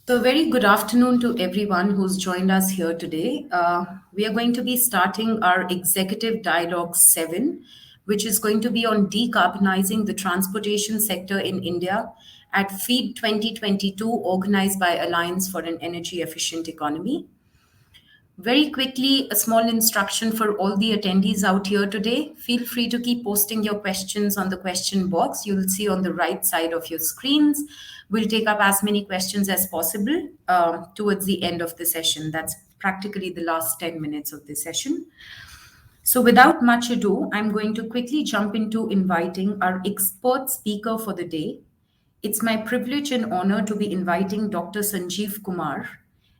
So, very good afternoon to everyone who's joined us here today. We are going to be starting our Executive Dialogue 7, which is going to be on decarbonizing the transportation sector in India at FEED 2022, organized by Alliance for an Energy Efficient Economy. Very quickly, a small instruction for all the attendees out here today. Feel free to keep posting your questions on the question box you'll see on the right side of your screens. We'll take up as many questions as possible towards the end of the session. That's practically the last 10 minutes of the session. So, without much ado, I'm going to quickly jump into inviting our expert speaker for the day. It's my privilege and honor to be inviting Dr. Sanjeev Kumar,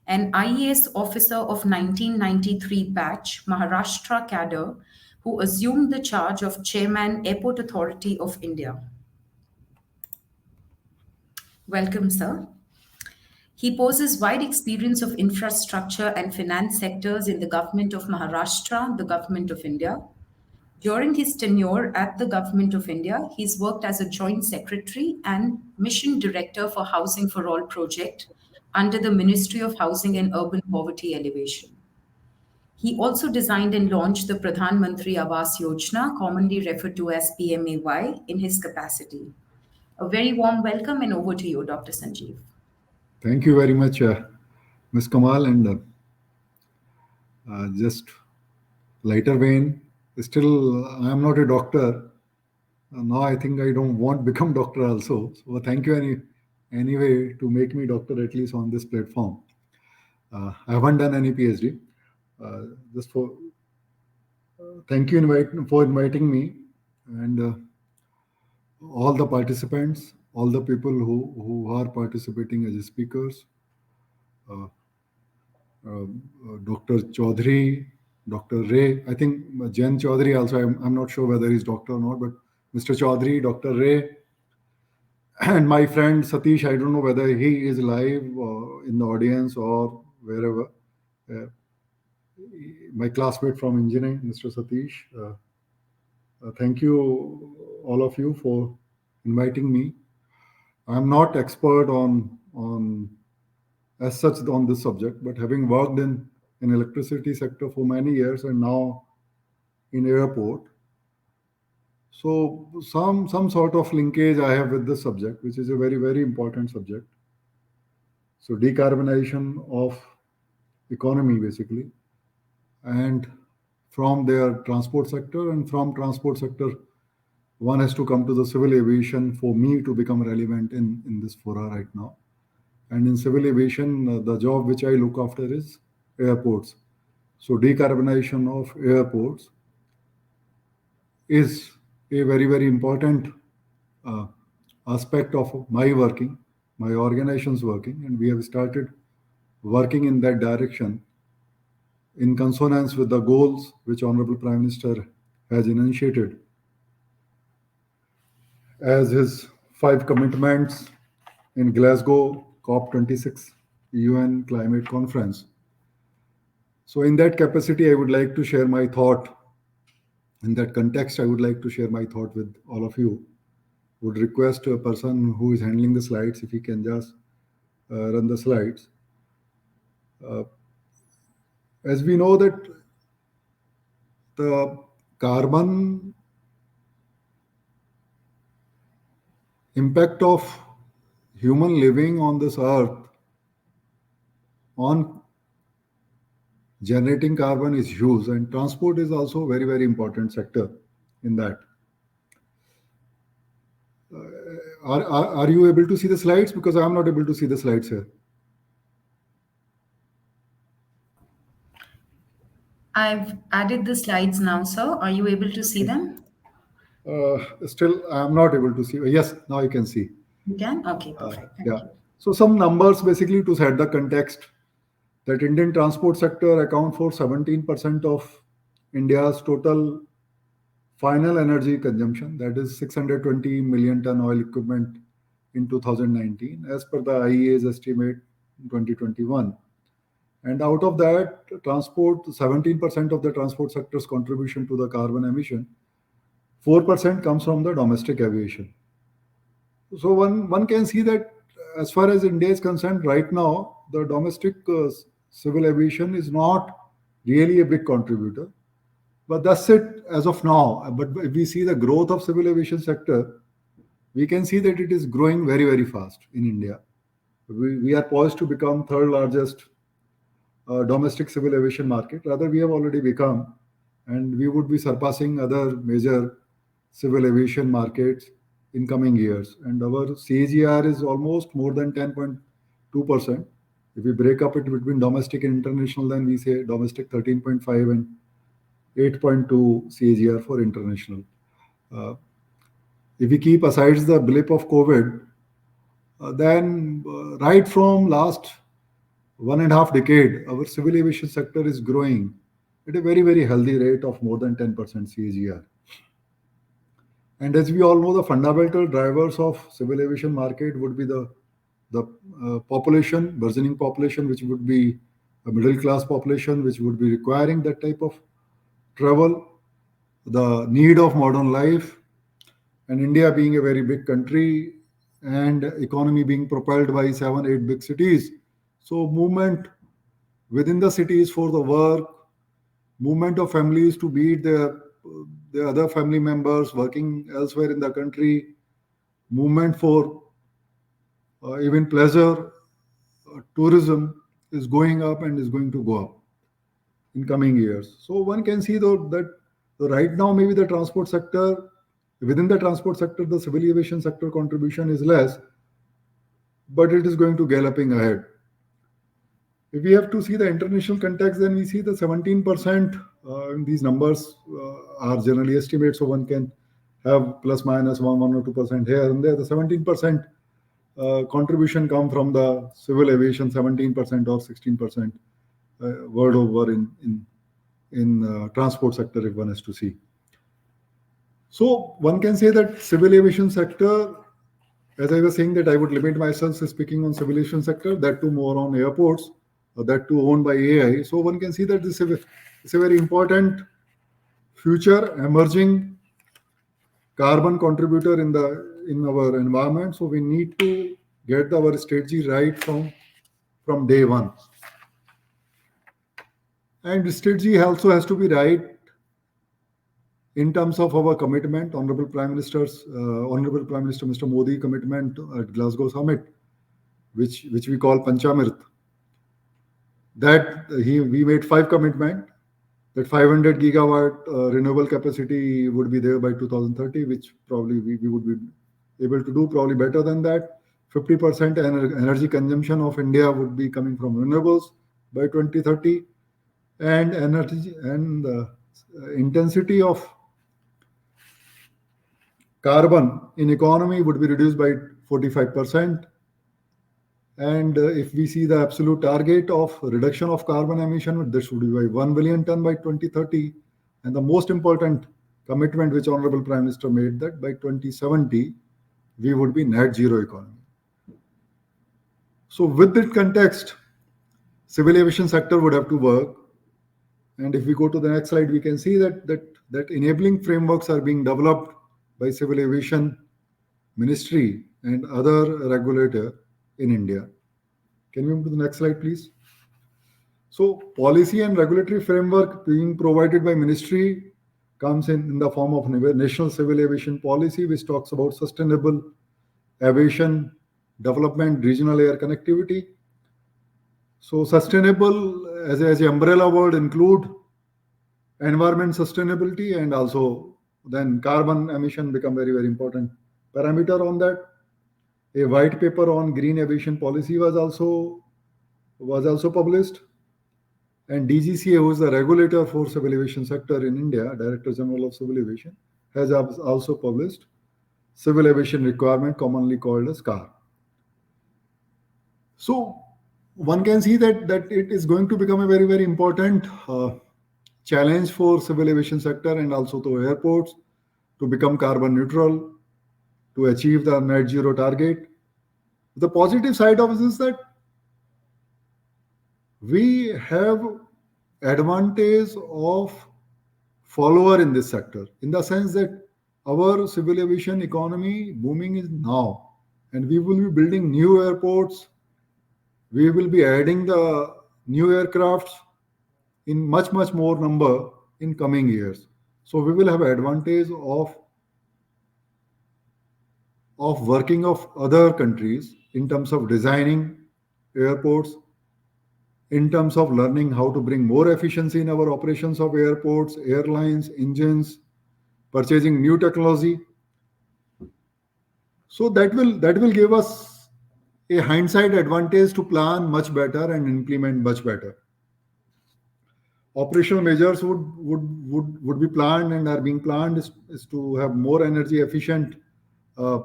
an IAS officer of 1993 batch, Maharashtra cadre, who assumed the charge of Chairman, Airport Authority of India. Welcome, sir. He possesses wide experience of infrastructure and finance sectors in the government of Maharashtra, the government of India. During his tenure at the Government of India, he's worked as a Joint Secretary and Mission Director for Housing for All project under the Ministry of Housing and Urban Poverty Alleviation. He also designed and launched the Pradhan Mantri Awas Yojana, commonly referred to as PMAY, in his capacity. A very warm welcome and over to you, Dr. Sanjeev. Thank you very much, Ms. Kamal. And just lighter vein, still, I am not a doctor. Now I think I don't want to become doctor also. So thank you anyway to make me doctor at least on this platform. I haven't done any PhD. Just for thank you for inviting me and all the participants, all the people who are participating as speakers. Dr. Chaudhary, Dr. Ray. I think Jen Chaudhary also, I'm not sure whether he's doctor or not, but Mr. Chaudhary, Dr. Ray, and my friend Satish, I don't know whether he is live in the audience or wherever. My classmate from engineering, Mr. Satish. Thank you, all of you, for inviting me. I'm not expert on as such on this subject, but having worked in electricity sector for many years and now in airport, so some sort of linkage I have with this subject, which is a very, very important subject. So decarbonization of economy basically, and from their transport sector, and from transport sector, one has to come to the civil aviation for me to become relevant in this fora right now. And in civil aviation, the job which I look after is airports. So decarbonization of airports is a very, very important aspect of my working, my organization's working, and we have started working in that direction in consonance with the goals which Honorable Prime Minister has initiated as his 5 commitments in Glasgow COP26 UN Climate Conference. So in that capacity, I would like to share my thought. In that context, I would like to share my thought with all of you. Would request a person who is handling the slides, if he can just run the slides. As we know that the carbon impact of human living on this earth on generating carbon is huge, and transport is also a very, very important sector in that. Are you able to see the slides? Because I am not able to see the slides here. I've added the slides now, sir. Are you able to see them? Still, I am not able to see. Yes, now you can see. You can? Okay, perfect. Thank Yeah. you. So some numbers basically to set the context that Indian transport sector account for 17% of India's total final energy consumption, that is 620 million ton oil equivalent in 2019, as per the IEA's estimate in 2021. And out of that, transport, 17% of the transport sector's contribution to the carbon emission, 4% comes from the domestic aviation. So one can see that as far as India is concerned, right now, the domestic civil aviation is not really a big contributor. But that's it as of now. But if we see the growth of civil aviation sector, we can see that it is growing very, very fast in India. We are poised to become third largest domestic civil aviation market. Rather, we have already become, and we would be surpassing other major civil aviation markets in coming years. And our CAGR is almost more than 10.2%. If we break up it between domestic and international, then we say domestic 13.5 and 8.2 CAGR for international. Uh, if we keep aside the blip of COVID, then right from last 1.5 decade, our civil aviation sector is growing at a very, very healthy rate of more than 10% CAGR. And as we all know, the fundamental drivers of civil aviation market would be the population, burgeoning population, which would be a middle class population, which would be requiring that type of travel, the need of modern life, and India being a very big country and economy being propelled by 7, 8 big cities. So movement within the cities for the work, movement of families to meet their other family members working elsewhere in the country, movement for even pleasure, tourism is going up and is going to go up in coming years. So one can see though that right now maybe the transport sector, within the transport sector, the civil aviation sector contribution is less, but it is going to galloping ahead. If we have to see the international context, then we see the 17%. These numbers are generally estimates, so one can have plus minus 1 or 2% here and there. The 17% contribution come from the civil aviation, 17% or 16% world over in transport sector if one has to see. So one can say that civil aviation sector, as I was saying, that I would limit myself to speaking on civil aviation sector, that too more on airports, that too owned by AI. So one can see that this is a very important future emerging carbon contributor in our environment. So we need to get our strategy right from day one. And the strategy also has to be right in terms of our commitment, Honorable Prime Minister Mr. Modi commitment at Glasgow Summit, which we call Panchamirt. That we made 5 commitment that 500 gigawatt renewable capacity would be there by 2030, which probably we would be able to do probably better than that. 50% energy consumption of India would be coming from renewables by 2030, and energy and intensity of carbon in economy would be reduced by 45%. And if we see the absolute target of reduction of carbon emission, this would be by 1 billion ton by 2030. And the most important commitment which Honorable Prime Minister made, that by 2070, we would be net zero economy. So with that context, civil aviation sector would have to work. And if we go to the next slide, we can see that enabling frameworks are being developed by Civil Aviation Ministry and other regulator in India. Can we move to the next slide, please? So policy and regulatory framework being provided by ministry comes in the form of National Civil Aviation Policy, which talks about sustainable aviation development, regional air connectivity. So sustainable as an umbrella word include environment sustainability, and also then carbon emission become very, very important parameter on that. A white paper on green aviation policy was also published, and DGCA, who is the regulator for civil aviation sector in India, Director General of Civil Aviation, has also published civil aviation requirement, commonly called as CAR. So one can see that it is going to become a very, very important challenge for civil aviation sector and also to airports to become carbon neutral, to achieve the net zero target. The positive side of this is that we have advantage of follower in this sector, in the sense that our civil aviation economy booming is now. and we will be building new airports. We will be adding the new aircrafts in much more number in coming years. So we will have advantage of working of other countries in terms of designing airports, in terms of learning how to bring more efficiency in our operations of airports, airlines, engines, purchasing new technology. So that will give us a hindsight advantage to plan much better and implement much better. Operational measures would be planned and are being planned is to have more energy efficient uh,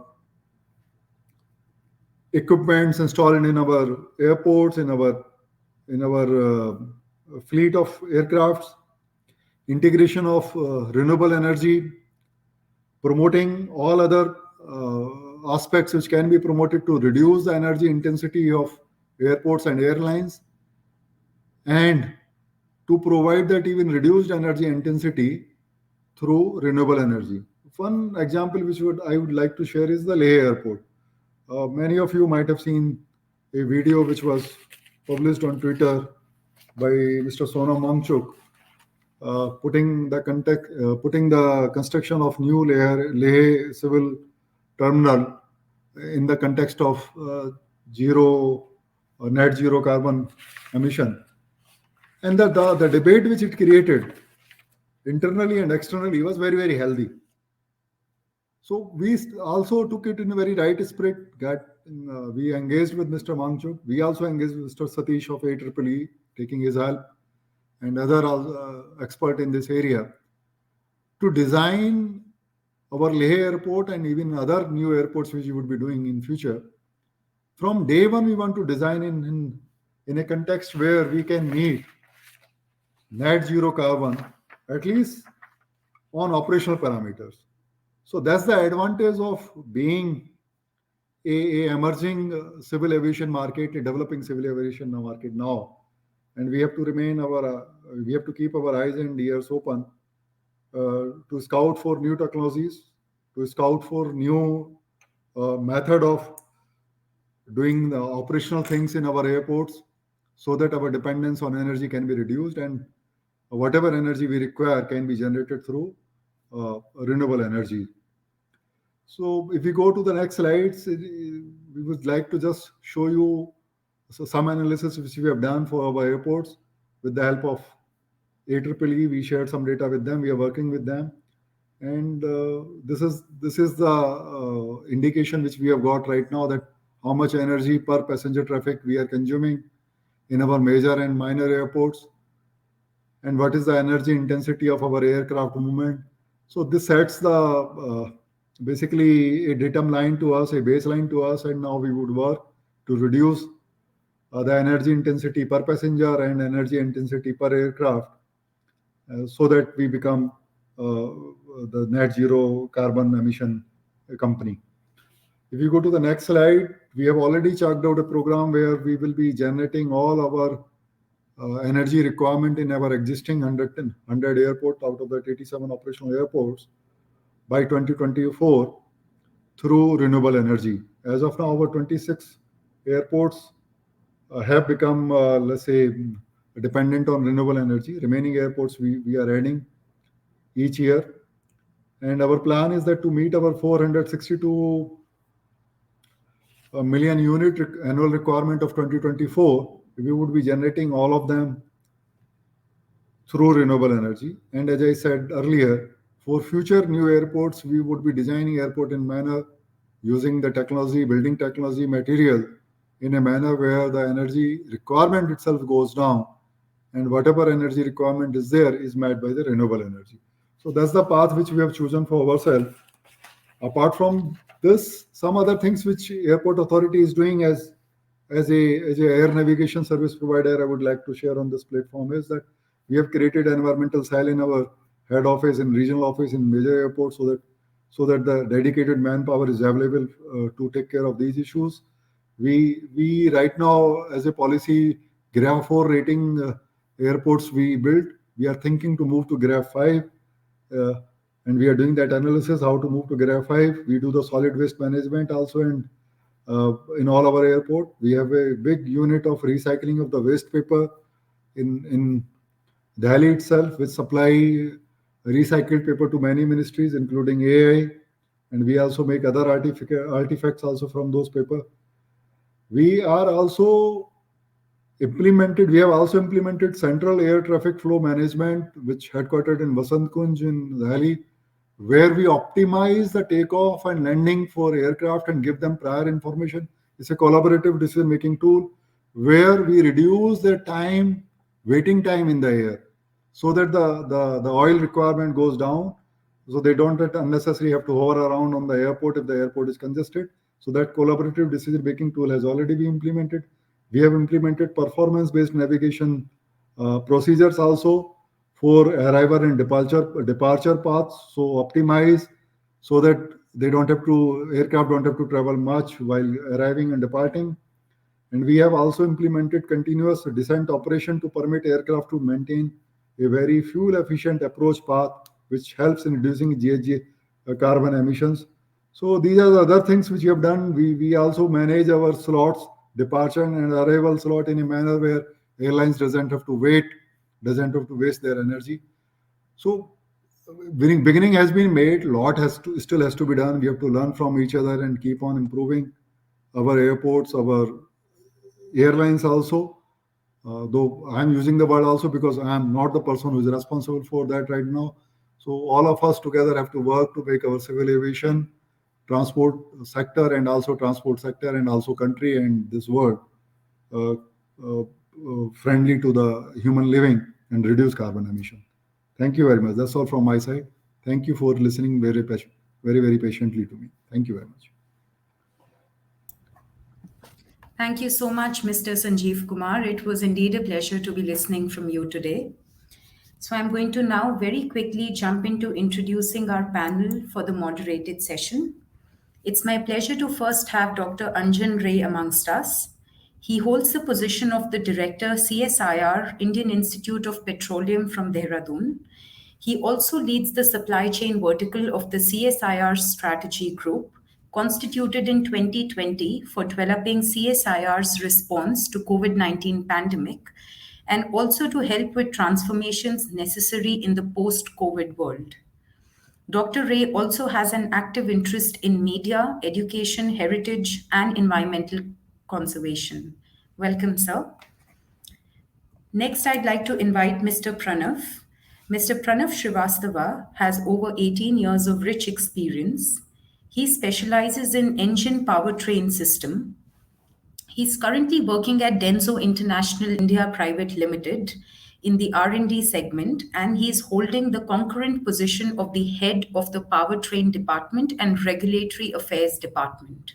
equipments installed in our airports, in our fleet of aircrafts, integration of renewable energy, promoting all other aspects which can be promoted to reduce the energy intensity of airports and airlines, and to provide that even reduced energy intensity through renewable energy. One example which I would like to share is the Leh Airport. Many of you might have seen a video which was published on Twitter by Mr. Sonam Wangchuk, putting the construction of new Leh civil terminal in the context of zero net zero carbon emission, and the debate which it created internally and externally was very healthy. So we also took it in a very right spirit. We engaged with Mr. Mangchuk. We also engaged with Mr. Satish of AEEE, taking his help, and other expert in this area, to design our Leh airport and even other new airports which we would be doing in future. From day one, we want to design in a context where we can meet net zero carbon, at least on operational parameters. So that's the advantage of being a emerging civil aviation market, a developing civil aviation market now, and we have to keep our eyes and ears open to scout for new technologies, to scout for new method of doing the operational things in our airports, so that our dependence on energy can be reduced and whatever energy we require can be generated through renewable energy. So if we go to the next slides, we would like to just show you some analysis which we have done for our airports with the help of AEEE. We shared some data with them. We are working with them, and this is the indication which we have got right now, that how much energy per passenger traffic we are consuming in our major and minor airports, and what is the energy intensity of our aircraft movement. So this sets the basically a datum line to us, a baseline to us, and now we would work to reduce the energy intensity per passenger and energy intensity per aircraft, so that we become the net zero carbon emission company. If you go to the next slide, we have already chalked out a program where we will be generating all our energy requirement in our existing 100 airport out of that 87 operational airports by 2024 through renewable energy. As of now, our 26 airports have become, let's say, dependent on renewable energy. Remaining airports we are adding each year. And our plan is that to meet our 462 million unit annual requirement of 2024, we would be generating all of them through renewable energy. And as I said earlier, for future new airports, we would be designing airport in manner using the technology, building technology material in a manner where the energy requirement itself goes down, and whatever energy requirement is there is met by the renewable energy. So that's the path which we have chosen for ourselves. Apart from this, some other things which airport authority is doing as a air navigation service provider, I would like to share on this platform, is that we have created an environmental cell in our head office and regional office in major airports, so that the dedicated manpower is available to take care of these issues. We right now, as a policy, GRAF 4 rating airports we built. We are thinking to move to GRAF 5, and we are doing that analysis how to move to GRAF 5. We do the solid waste management also, and in all our airport. We have a big unit of recycling of the waste paper in Delhi itself, which supply recycled paper to many ministries, including AI, and we also make other artifacts also from those paper. We are also we have also implemented central air traffic flow management, which headquartered in Vasant Kunj in Delhi, where we optimize the takeoff and landing for aircraft and give them prior information. It's a collaborative decision making tool where we reduce the time, waiting time in the air, so that the oil requirement goes down, so they don't unnecessarily have to hover around on the airport if the airport is congested. So that collaborative decision making tool has already been implemented. We have implemented performance based navigation procedures also for arrival and departure paths, so optimize so that they don't have to aircraft don't have to travel much while arriving and departing. And we have also implemented continuous descent operation to permit aircraft to maintain a very fuel efficient approach path, which helps in reducing GHG carbon emissions. So these are the other things which we have done. We also manage our slots, departure and arrival slot in a manner where airlines doesn't have to wait, doesn't have to waste their energy. So beginning has been made. Lot still has to be done. We have to learn from each other and keep on improving our airports, our airlines also. Though I'm using the word also because I am not the person who is responsible for that right now. So all of us together have to work to make our civil aviation, transport sector, and also transport sector, and also country and this world uh, friendly to the human living and reduce carbon emission. Thank you very much. That's all from my side. Thank you for listening very patiently to me. Thank you very much. Thank you so much, Mr. Sanjeev Kumar. It was indeed a pleasure to be listening from you today. So I'm going to now very quickly jump into introducing our panel for the moderated session. It's my pleasure to first have Dr. Anjan Ray amongst us. He holds the position of the Director CSIR, Indian Institute of Petroleum from Dehradun. He also leads the supply chain vertical of the CSIR strategy group, constituted in 2020 for developing CSIR's response to COVID-19 pandemic and also to help with transformations necessary in the post-COVID world. Dr. Ray also has an active interest in media, education, heritage, and environmental conservation. Welcome, sir. Next, I'd like to invite Mr. Pranav. Mr. Pranav Srivastava has over 18 years of rich experience. He specializes in engine powertrain system. He's currently working at Denso International India Private Limited in the R&D segment, and he's holding the concurrent position of the head of the Powertrain Department and Regulatory Affairs Department.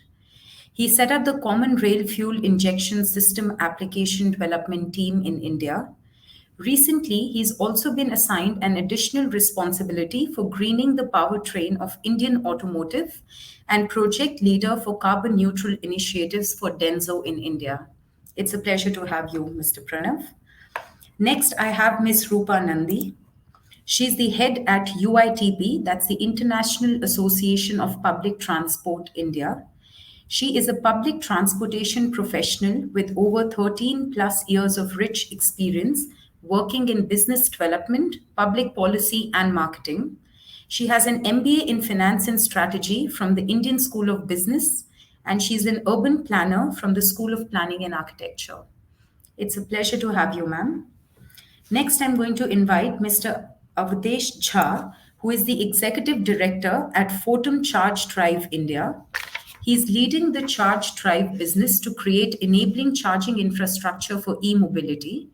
He set up the Common Rail Fuel Injection System Application Development Team in India. Recently, he's also been assigned an additional responsibility for greening the powertrain of Indian automotive and project leader for carbon neutral initiatives for Denso in India. It's a pleasure to have you, Mr. Pranav. Next, I have Ms. Rupa Nandi. She's the head at UITP, that's the International Association of Public Transport India. She is a public transportation professional with over 13 plus years of rich experience working in business development, public policy, and marketing. She has an MBA in finance and strategy from the Indian School of Business, and she's an urban planner from the School of Planning and Architecture. It's a pleasure to have you, ma'am. Next, I'm going to invite Mr. Avdesh Jha, who is the Executive Director at Photon Charge Drive India. He's leading the Charge Drive business to create enabling charging infrastructure for e-mobility.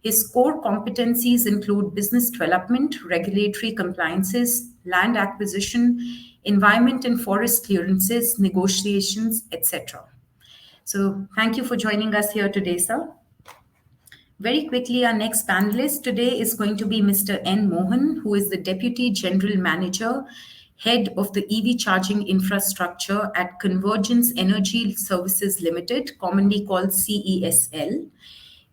His core competencies include business development, regulatory compliances, land acquisition, environment and forest clearances, negotiations, etc. So thank you for joining us here today, sir. Very quickly, our next panelist today is going to be Mr. N. Mohan, who is the Deputy General Manager, Head of the EV Charging Infrastructure at Convergence Energy Services Limited, commonly called CESL.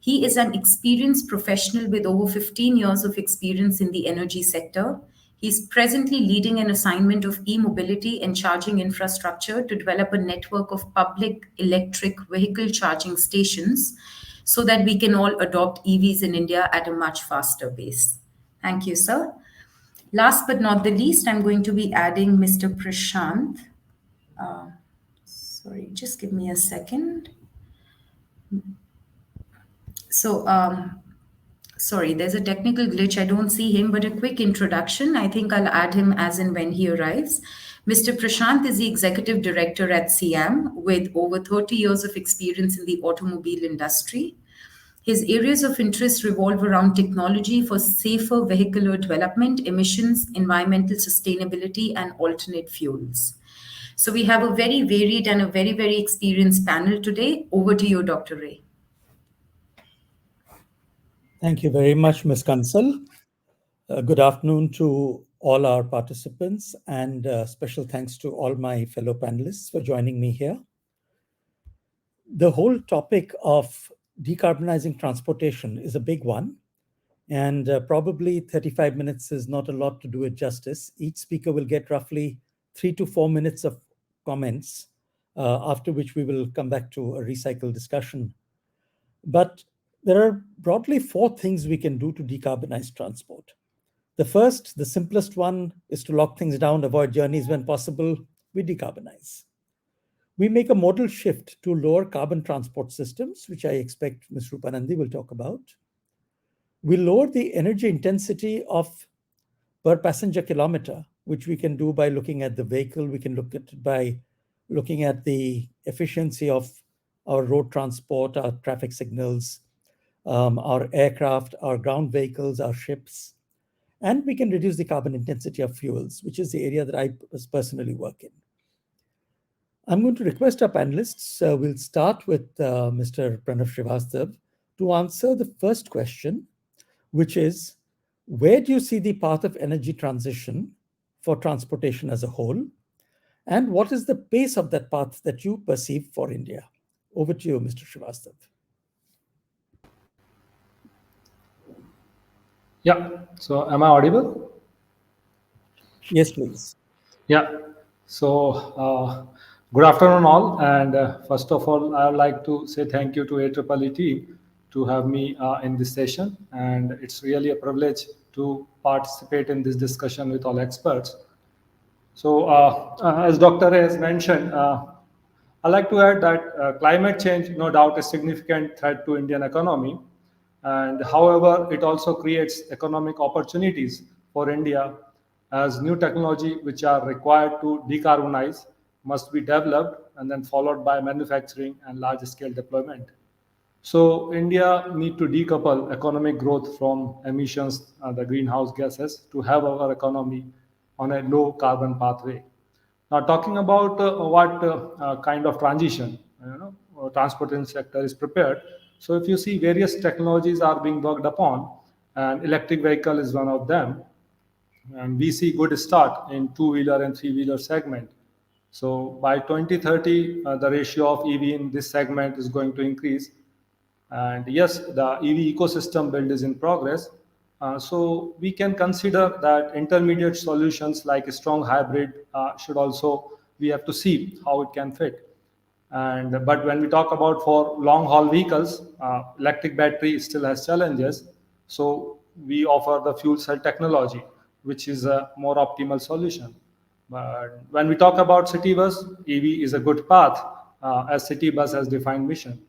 He is an experienced professional with over 15 years of experience in the energy sector. He's presently leading an assignment of e-mobility and charging infrastructure to develop a network of public electric vehicle charging stations so that we can all adopt EVs in India at a much faster pace. Thank you, sir. Last but not the least, I'm going to be adding Mr. Prashant. Sorry, just give me a second. So, sorry, there's a technical glitch. I don't see him, but a quick introduction. I think I'll add him as and when he arrives. Mr. Prashant is the executive director at CIAM with over 30 years of experience in the automobile industry. His areas of interest revolve around technology for safer vehicular development, emissions, environmental sustainability, and alternate fuels. So we have a very varied and a very, very experienced panel today. Over to you, Dr. Ray. Thank you very much, Ms. Kansal. Good afternoon to all our participants, and special thanks to all my fellow panelists for joining me here. The whole topic of decarbonizing transportation is a big one, and probably 35 minutes is not a lot to do it justice. Each speaker will get roughly 3 to 4 minutes of comments, after which we will come back to a recycled discussion. But there are broadly 4 things we can do to decarbonize transport. The first, the simplest one, is to lock things down, avoid journeys when possible. We decarbonize. We make a modal shift to lower carbon transport systems, which I expect Ms. Rupanandi will talk about. We lower the energy intensity of per passenger kilometer, which we can do by looking at the vehicle. We can look at it by looking at the efficiency of our road transport, our traffic signals, our aircraft, our ground vehicles, our ships. And we can reduce the carbon intensity of fuels, which is the area that I personally work in. I'm going to request our panelists, we'll start with Mr. Pranav Srivastav to answer the first question, which is, where do you see the path of energy transition for transportation as a whole? And what is the pace of that path that you perceive for India? Over to you, Mr. Srivastav. Yeah, so am I audible? Yes, please. Yeah, so good afternoon all, and first of all, I would like to say thank you to AEEE team to have me in this session, and it's really a privilege to participate in this discussion with all experts. So as Dr. has mentioned, I'd like to add that climate change, no doubt, is a significant threat to Indian economy. And however, it also creates economic opportunities for India as new technology which are required to decarbonize must be developed and then followed by manufacturing and large scale deployment. So India need to decouple economic growth from emissions, the greenhouse gases, to have our economy on a low carbon pathway. Now, talking about what kind of transition, transportation sector is prepared. So, if you see, various technologies are being worked upon, and electric vehicle is one of them. And we see good start in two-wheeler and three-wheeler segment. So, by 2030, the ratio of EV in this segment is going to increase. And yes, the EV ecosystem build is in progress. So we can consider that intermediate solutions like a strong hybrid should also, we have to see how it can fit. But when we talk about for long haul vehicles, electric battery still has challenges. So we offer the fuel cell technology, which is a more optimal solution. But when we talk about city bus, EV is a good path as city bus has defined mission.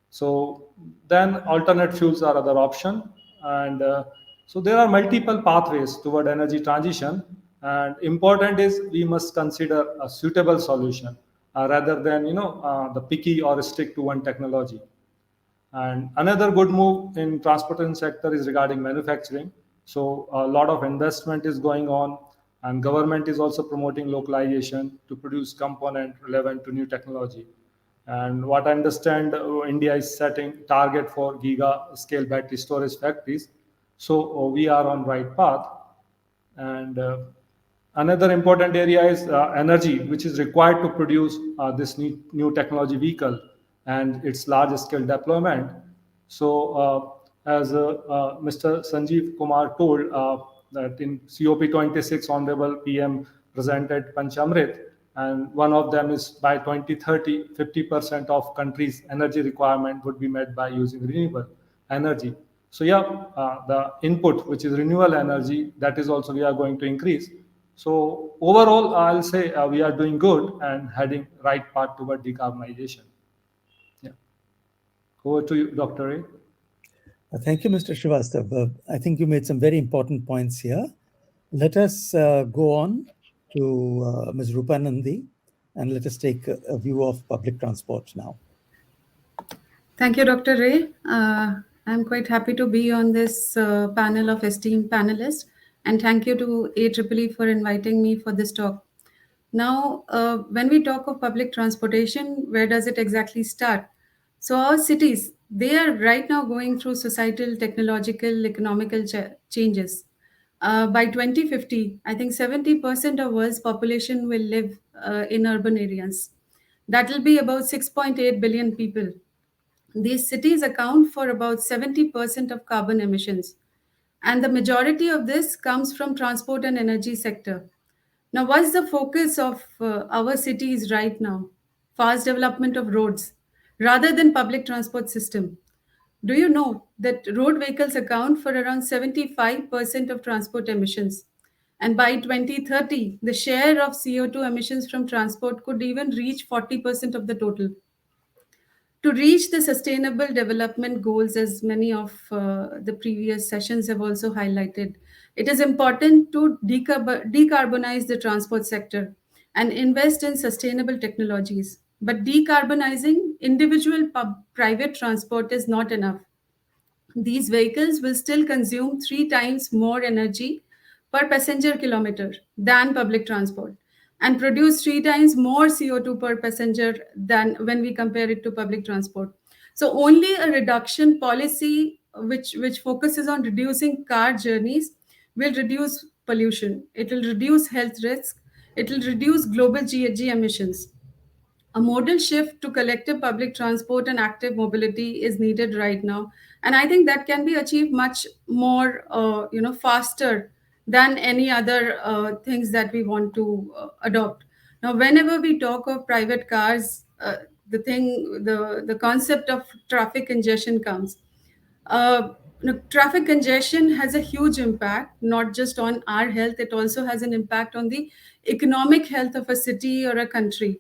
So then alternate fuels are other option. And so there are multiple pathways toward energy transition. And important is we must consider a suitable solution rather than, the picky or stick to one technology. And another good move in transportation sector is regarding manufacturing. So a lot of investment is going on, and government is also promoting localization to produce component relevant to new technology. And what I understand, India is setting target for giga scale battery storage factories. So we are on right path. And another important area is energy, which is required to produce this new technology vehicle and its large scale deployment. So as Mr. Sanjeev Kumar told, that in COP26, Honorable PM presented Panchamrit, and one of them is by 2030, 50% of country's energy requirement would be met by using renewable energy. So yeah, the input, which is renewable energy, that is also we are going to increase. So overall, I'll say we are doing good and heading right path toward decarbonization. Yeah. Over to you, Dr. Ray. Thank you, Mr. Srivastav. I think you made some very important points here. Let us go on to Ms. Rupanandi, and let us take a view of public transport now. Thank you, Dr. Ray. I'm quite happy to be on this panel of esteemed panelists, and thank you to AEEE for inviting me for this talk. Now, when we talk of public transportation, where does it exactly start? So our cities, they are right now going through societal, technological, economical changes. By 2050, I think 70% of world's population will live in urban areas. That will be about 6.8 billion people. These cities account for about 70% of carbon emissions. And the majority of this comes from transport and energy sector. Now, what's the focus of our cities right now? Fast development of roads rather than public transport system. Do you know that road vehicles account for around 75% of transport emissions? And by 2030, the share of CO2 emissions from transport could even reach 40% of the total. To reach the sustainable development goals, as many of the previous sessions have also highlighted, it is important to decarbonize the transport sector and invest in sustainable technologies. But decarbonizing individual private transport is not enough. These vehicles will still consume 3 times more energy per passenger kilometer than public transport and produce 3 times more CO2 per passenger than when we compare it to public transport. So only a reduction policy which focuses on reducing car journeys will reduce pollution. It will reduce health risk. It will reduce global GHG emissions. A modal shift to collective public transport and active mobility is needed right now, and I think that can be achieved much more, faster than any other things that we want to adopt. Now, whenever we talk of private cars, the concept of traffic congestion comes. Traffic congestion has a huge impact, not just on our health, it also has an impact on the economic health of a city or a country.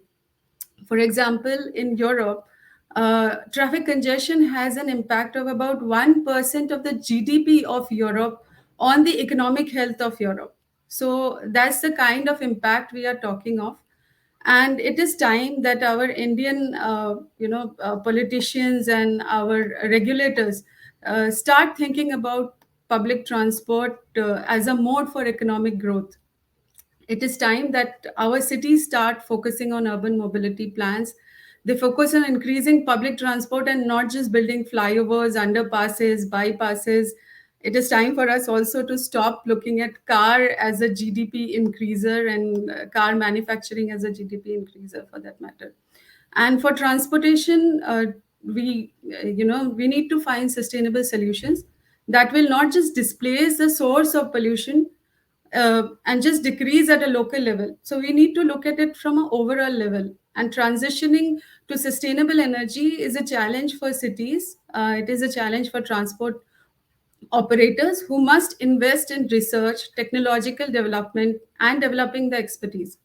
For example, in Europe, traffic congestion has an impact of about 1% of the GDP of Europe on the economic health of Europe. So that's the kind of impact we are talking of. And it is time that our Indian, politicians and our regulators start thinking about public transport as a mode for economic growth. It is time that our cities start focusing on urban mobility plans. They focus on increasing public transport and not just building flyovers, underpasses, bypasses. It is time for us also to stop looking at car as a GDP increaser and car manufacturing as a GDP increaser for that matter. And for transportation, we need to find sustainable solutions that will not just displace the source of pollution, and just decrease at a local level. So we need to look at it from an overall level. And transitioning to sustainable energy is a challenge for cities. It is a challenge for transport operators who must invest in research, technological development, and developing the expertise.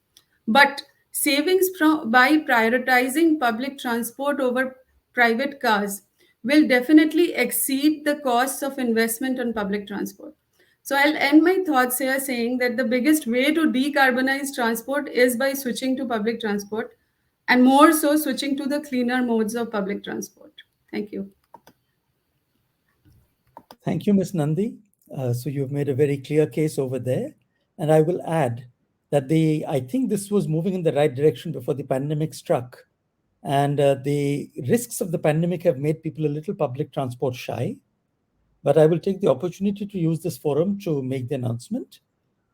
But savings by prioritizing public transport over private cars will definitely exceed the costs of investment on public transport. So I'll end my thoughts here saying that the biggest way to decarbonize transport is by switching to public transport, and more so switching to the cleaner modes of public transport. Thank you. Thank you, Ms. Nandi. So you've made a very clear case over there. And I will add that I think this was moving in the right direction before the pandemic struck. And the risks of the pandemic have made people a little public transport shy. But I will take the opportunity to use this forum to make the announcement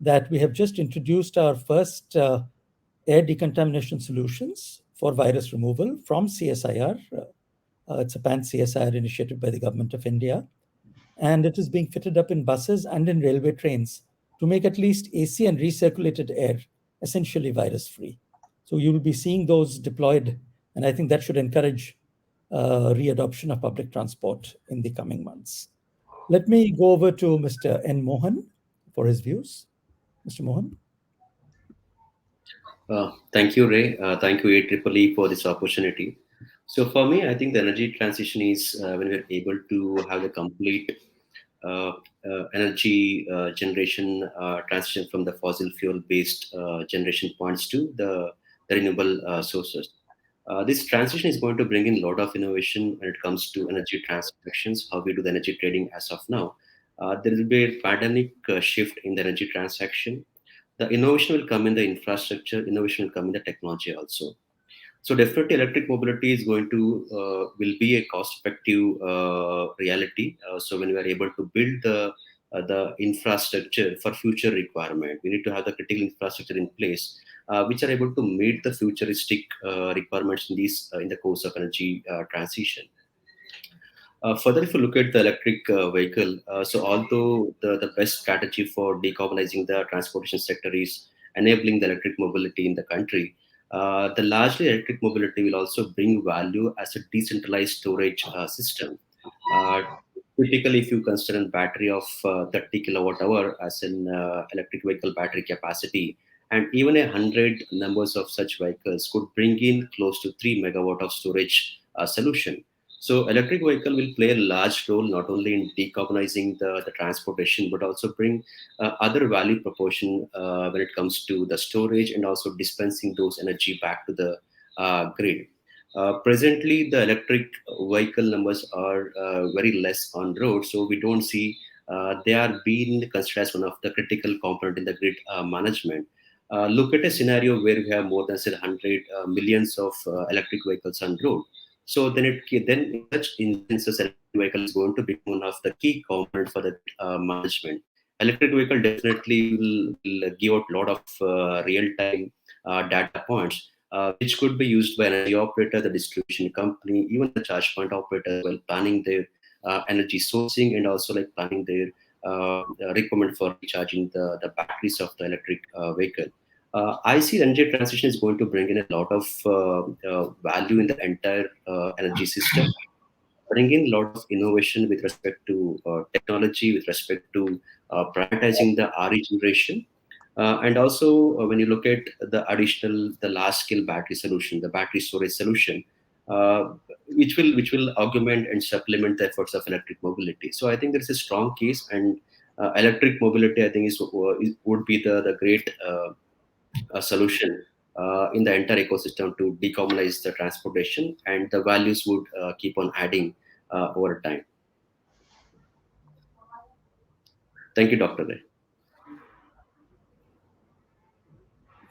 that we have just introduced our first air decontamination solutions for virus removal from CSIR. It's a pan-CSIR initiative by the Government of India. And it is being fitted up in buses and in railway trains to make at least AC and recirculated air essentially virus-free. So you will be seeing those deployed, and I think that should encourage readoption of public transport in the coming months. Let me go over to Mr. N. Mohan for his views. Mr. Mohan. Thank you, Ray. Thank you, AEEE, for this opportunity. So for me, I think the energy transition is when we're able to have a complete energy generation transition from the fossil fuel based generation points to the renewable sources. This transition is going to bring in a lot of innovation when it comes to energy transactions, how we do the energy trading as of now. There will be a paradigmic shift in the energy transaction. The innovation will come in the infrastructure, innovation will come in the technology also. So definitely electric mobility is going to will be a cost effective reality. So when we are able to build the infrastructure for future requirement, we need to have the critical infrastructure in place which are able to meet the futuristic requirements in these in the course of energy transition. Further, if you look at the electric vehicle, so although the best strategy for decarbonizing the transportation sector is enabling the electric mobility in the country, the largely electric mobility will also bring value as a decentralized storage system. Uh, Typically, if you consider a battery of 30 kilowatt hour as an electric vehicle battery capacity, and even 100 numbers of such vehicles could bring in close to 3 megawatt of storage solution. So electric vehicle will play a large role not only in decarbonizing the transportation, but also bring other value proportion when it comes to the storage and also dispensing those energy back to the grid. Presently, the electric vehicle numbers are very less on road, so we don't see they are being considered as one of the critical component in the grid management. Look at a scenario where we have more than say 100 millions of electric vehicles on road. So then in such instances, electric vehicle is going to be one of the key component for the management. Electric vehicle definitely will give out a lot of real-time data points, which could be used by energy operator, the distribution company, even the charge point operator, while planning their energy sourcing and also like planning their requirement for recharging the batteries of the electric vehicle. I see energy transition is going to bring in a lot of value in the entire energy system, bring in a lot of innovation with respect to technology, with respect to prioritizing the RE generation. And also, when you look at the large scale battery solution, the battery storage solution, which will augment and supplement the efforts of electric mobility. So I think there is a strong case, and electric mobility I think would be the great a solution in the entire ecosystem to decarbonize the transportation, and the values would keep on adding over time. Thank you, Dr. Ray.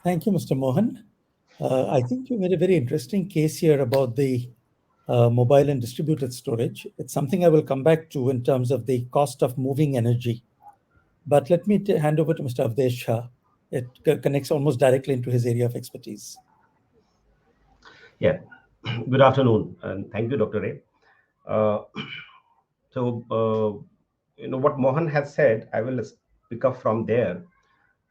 Thank you, Mr. Mohan. I think you made a very interesting case here about the mobile and distributed storage. It's something I will come back to in terms of the cost of moving energy. But let me hand over to Mr. Avdesh Shah. It connects almost directly into his area of expertise. Yeah, good afternoon, and thank you, Dr. Ray. Uh, what Mohan has said, I will pick up from there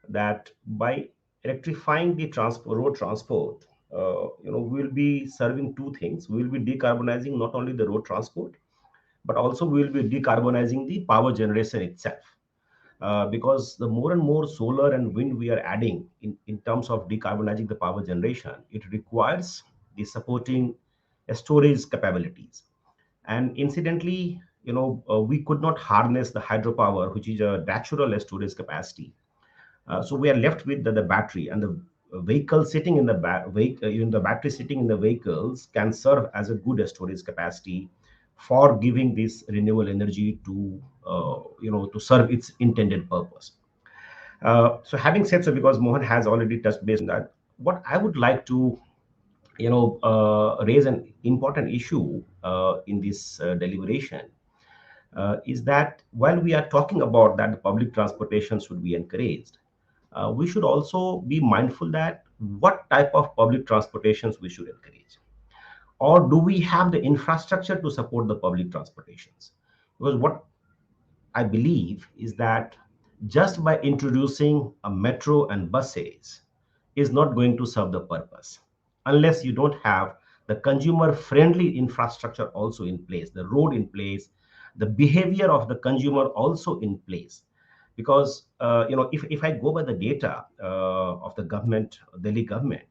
that by electrifying the road transport, we'll be serving two things. We'll be decarbonizing not only the road transport, but also we'll be decarbonizing the power generation itself. Because the more and more solar and wind we are adding in terms of decarbonizing the power generation, it requires the supporting storage capabilities. And incidentally, we could not harness the hydropower, which is a natural storage capacity. So we are left with the battery, and the vehicle sitting in the even the battery sitting in the vehicles can serve as a good storage capacity for giving this renewable energy to serve its intended purpose. So having said so, because Mohan has already touched base on that, what I would like to raise an important issue in this deliberation is that while we are talking about that the public transportation should be encouraged, we should also be mindful that what type of public transportations we should encourage, or do we have the infrastructure to support the public transportations? Because what I believe is that just by introducing a metro and buses is not going to serve the purpose unless you don't have the consumer friendly infrastructure also in place, the road in place, the behavior of the consumer also in place. Because if I go by the data of the government, Delhi government,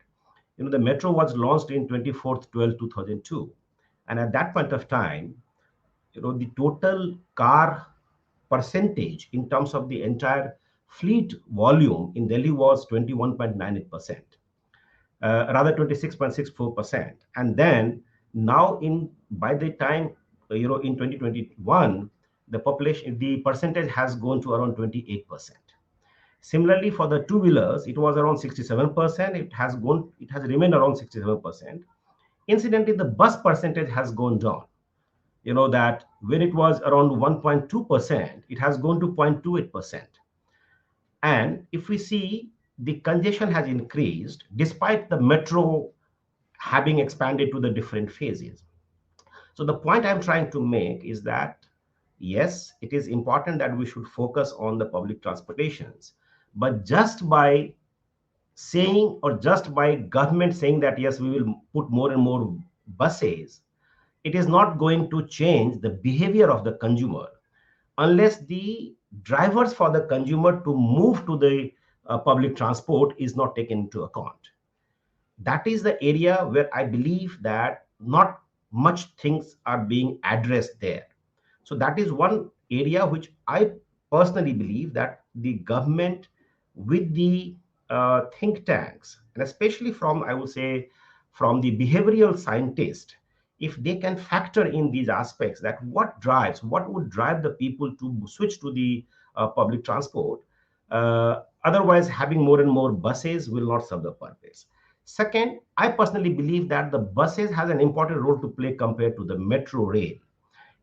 the metro was launched in 24th 12 2002, and at that point of time, the total car percentage in terms of the entire fleet volume in Delhi was 21.98%, rather 26.64%. And then now by the time, in 2021, the percentage has gone to around 28%. Similarly, for the two-wheelers, it was around 67%. It has remained around 67%. Incidentally, the bus percentage has gone down. That when it was around 1.2%, it has gone to 0.28%. And if we see, the congestion has increased despite the metro having expanded to the different phases. So the point I'm trying to make is that, yes, it is important that we should focus on the public transportations, but just by saying, or just by government saying that, yes, we will put more and more buses, it is not going to change the behavior of the consumer unless the drivers for the consumer to move to the public transport is not taken into account. That is the area where I believe that not much things are being addressed there. So that is one area which I personally believe that the government, with the think tanks, and especially from, I would say, from the behavioral scientist, if they can factor in these aspects, that what would drive the people to switch to the public transport. Otherwise, having more and more buses will not serve the purpose. Second, I personally believe that the buses has an important role to play compared to the metro rail.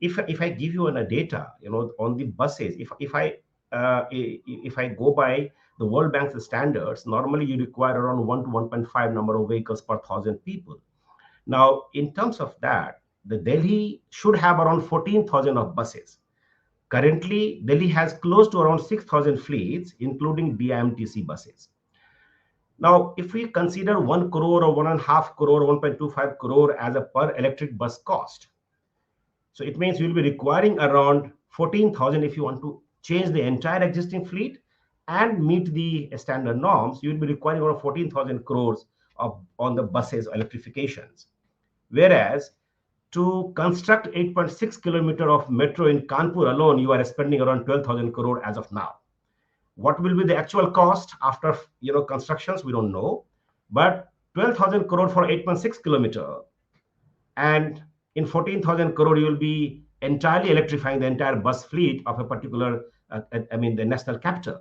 If I give you a data, on the buses, if I go by the World Bank's standards, normally you require around 1 to 1.5 number of vehicles per 1,000 people. Now, in terms of that, the Delhi should have around 14,000 of buses. Currently, Delhi has close to around 6,000 fleets, including DIMTC buses. Now, if we consider 1 crore or 1.5 crore, 1.25 crore as a per electric bus cost, so it means you'll be requiring around 14,000 if you want to change the entire existing fleet and meet the standard norms. You'll be requiring around 14,000 crores on the buses electrifications. Whereas to construct 8.6 kilometer of metro in Kanpur alone, you are spending around 12,000 crore as of now. What will be the actual cost after constructions? We don't know, but 12,000 crore for 8.6 kilometer, and in 14,000 crore you will be entirely electrifying the entire bus fleet of a particular, the national capital.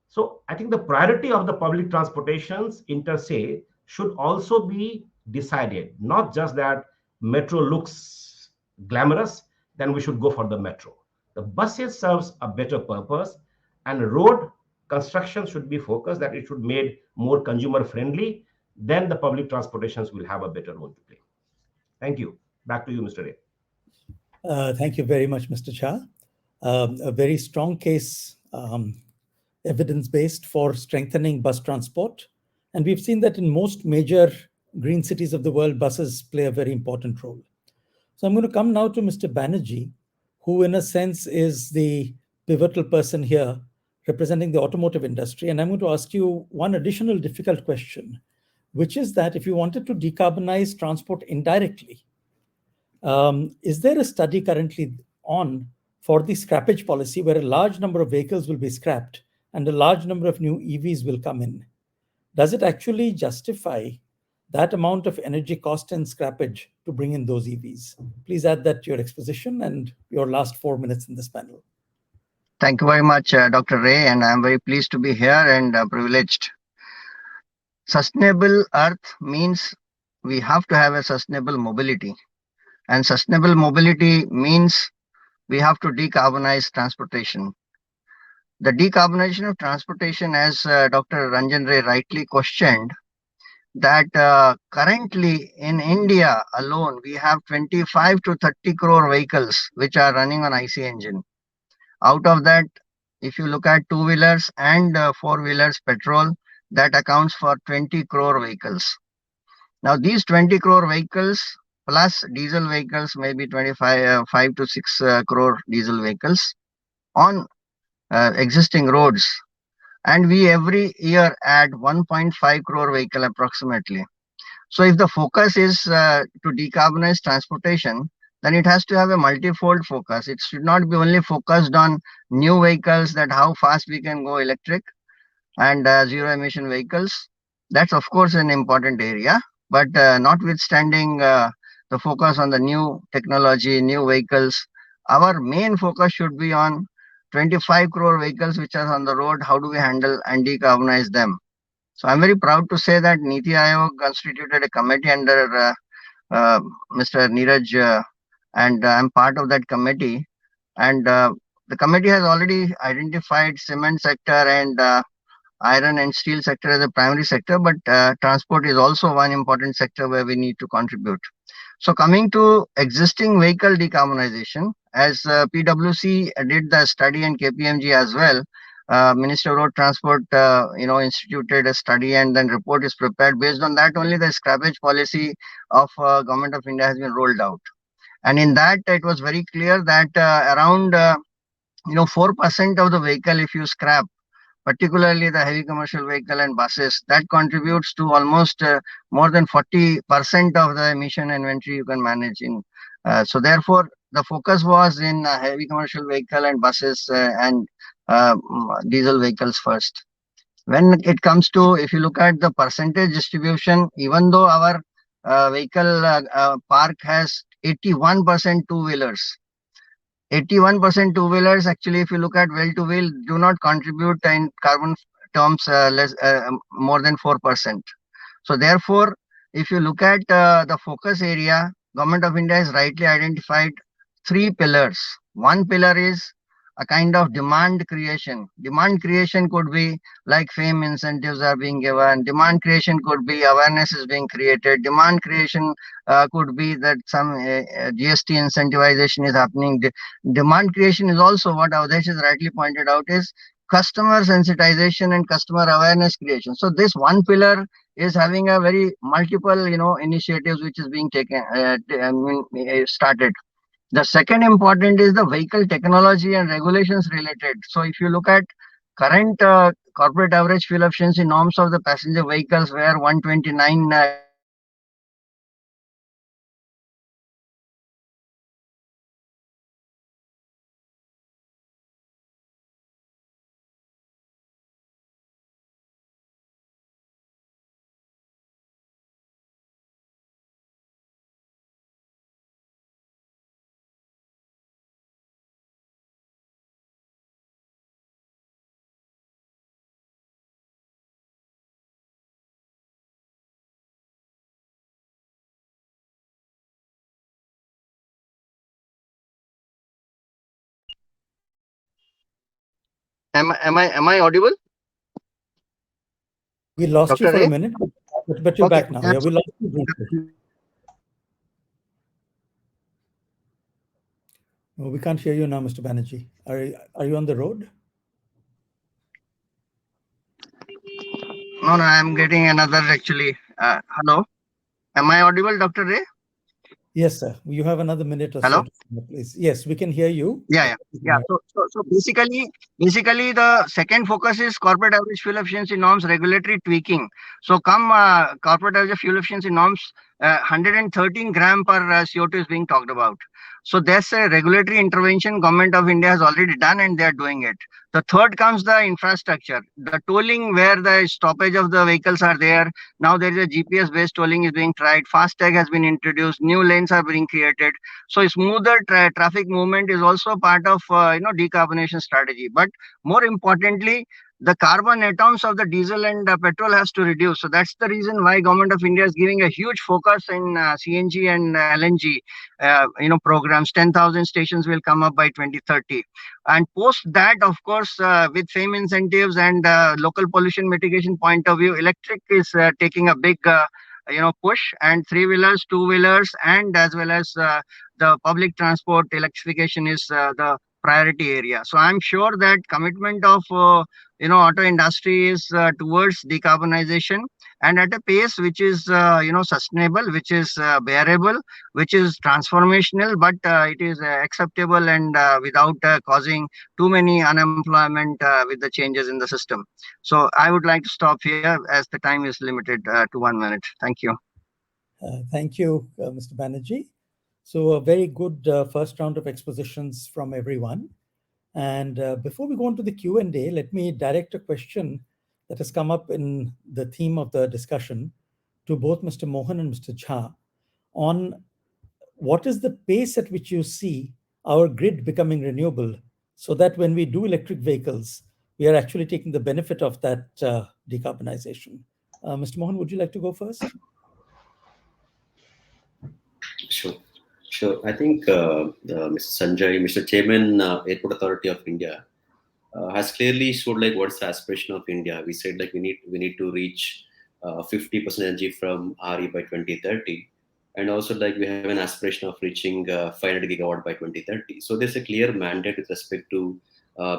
So I think the priority of the public transportations interstate should also be decided, not just that metro looks glamorous, then we should go for the metro. The buses serves a better purpose, and road construction should be focused that it should be made more consumer friendly. Then the public transportations will have a better role to play. Thank you. Back to you, Mr. Ray. Thank you very much, Mr. Shah. A very strong case, evidence-based, for strengthening bus transport. And we've seen that in most major green cities of the world, buses play a very important role. So I'm going to come now to Mr. Banerjee, who in a sense is the pivotal person here representing the automotive industry. And I'm going to ask you one additional difficult question, which is that if you wanted to decarbonize transport indirectly, is there a study currently on for the scrappage policy where a large number of vehicles will be scrapped and a large number of new EVs will come in? Does it actually justify that amount of energy cost and scrappage to bring in those EVs? Please add that to your exposition and your last 4 minutes in this panel. Thank you very much, Dr. Ray, and I'm very pleased to be here and privileged. Sustainable Earth means we have to have a sustainable mobility. And sustainable mobility means we have to decarbonize transportation. The decarbonization of transportation, as Dr. Ranjan Ray rightly questioned, that currently in India alone, we have 25 to 30 crore vehicles which are running on IC engine. Out of that, if you look at two-wheelers and four-wheelers petrol, that accounts for 20 crore vehicles. Now, these 20 crore vehicles plus diesel vehicles, maybe 5 to 6 crore diesel vehicles on existing roads. And we every year add 1.5 crore vehicle approximately. So if the focus is to decarbonize transportation, then it has to have a multifold focus. It should not be only focused on new vehicles, that how fast we can go electric and zero emission vehicles. That's of course an important area, but notwithstanding the focus on the new technology, new vehicles, our main focus should be on 25 crore vehicles which are on the road. How do we handle and decarbonize them? So I'm very proud to say that Niti Aayog constituted a committee under Mr. Neeraj, and I'm part of that committee. And the committee has already identified cement sector and iron and steel sector as a primary sector, but transport is also one important sector where we need to contribute. So coming to existing vehicle decarbonization, as PwC did the study and KPMG as well, Minister of Road Transport, instituted a study and then report is prepared. Based on that, only the scrappage policy of Government of India has been rolled out. And in that, it was very clear that around 4% of the vehicle, if you scrap, particularly the heavy commercial vehicle and buses, that contributes to almost more than 40% of the emission inventory you can manage in. So therefore, the focus was in heavy commercial vehicle and buses and diesel vehicles first. When it comes to, if you look at the percentage distribution, even though our vehicle park has 81% two-wheelers, 81% two-wheelers, actually, if you look at well-to-wheel, do not contribute in carbon terms more than 4%. So therefore, if you look at the focus area, Government of India has rightly identified three pillars. One pillar is a kind of demand creation. Demand creation could be like FAME incentives are being given. Demand creation could be awareness is being created. Demand creation could be that some GST incentivization is happening. Demand creation is also what Avdesh has rightly pointed out is customer sensitization and customer awareness creation. So this one pillar is having a very multiple, initiatives which is being taken, started. The second important is the vehicle technology and regulations related. So if you look at current corporate average fuel efficiency norms of the passenger vehicles where 129 Am I audible? We lost you Dr. for a Ray? minute, but you're Okay, back now. Yeah, we lost you briefly. No, we can't hear you now, Mr. Banerjee. Are you on the road? No, I'm getting another actually. Hello? Am I audible, Dr. Ray? Yes, sir. You have another minute or Hello? so, please. Yes, we can hear you. Yeah. So basically, the second focus is corporate average fuel efficiency norms regulatory tweaking. So come corporate average fuel efficiency norms, 113 gram per CO2 is being talked about. So there's a regulatory intervention Government of India has already done and they are doing it. The third comes the infrastructure, the tolling where the stoppage of the vehicles are there. Now there is a GPS based tolling is being tried. FASTag has been introduced. New lanes are being created. So smoother traffic movement is also part of decarbonization strategy. But more importantly, the carbon atoms of the diesel and petrol has to reduce. So that's the reason why Government of India is giving a huge focus in CNG and LNG programs. 10,000 stations will come up by 2030. And post that, of course, with FAME incentives and local pollution mitigation point of view, electric is taking a big push, and three-wheelers, two-wheelers, and as well as the public transport electrification is the priority area. So I'm sure that commitment of auto industry is towards decarbonization, and at a pace which is sustainable, which is bearable, which is transformational, but it is acceptable and without causing too many unemployment with the changes in the system. So I would like to stop here as the time is limited to 1 minute. Thank you. Thank you, Mr. Banerjee. So a very good first round of expositions from everyone. And before we go on to the Q&A, let me direct a question that has come up in the theme of the discussion to both Mr. Mohan and Mr. Jha on what is the pace at which you see our grid becoming renewable, so that when we do electric vehicles, we are actually taking the benefit of that decarbonization. Mr. Mohan, would you like to go first? Sure. Sure. I think Mr. Sanjay, Mr. Chairman, Airport Authority of India, has clearly showed like what's the aspiration of India. We said like we need to reach 50% energy from RE by 2030, and also like we have an aspiration of reaching 500 gigawatt by 2030. So there's a clear mandate with respect to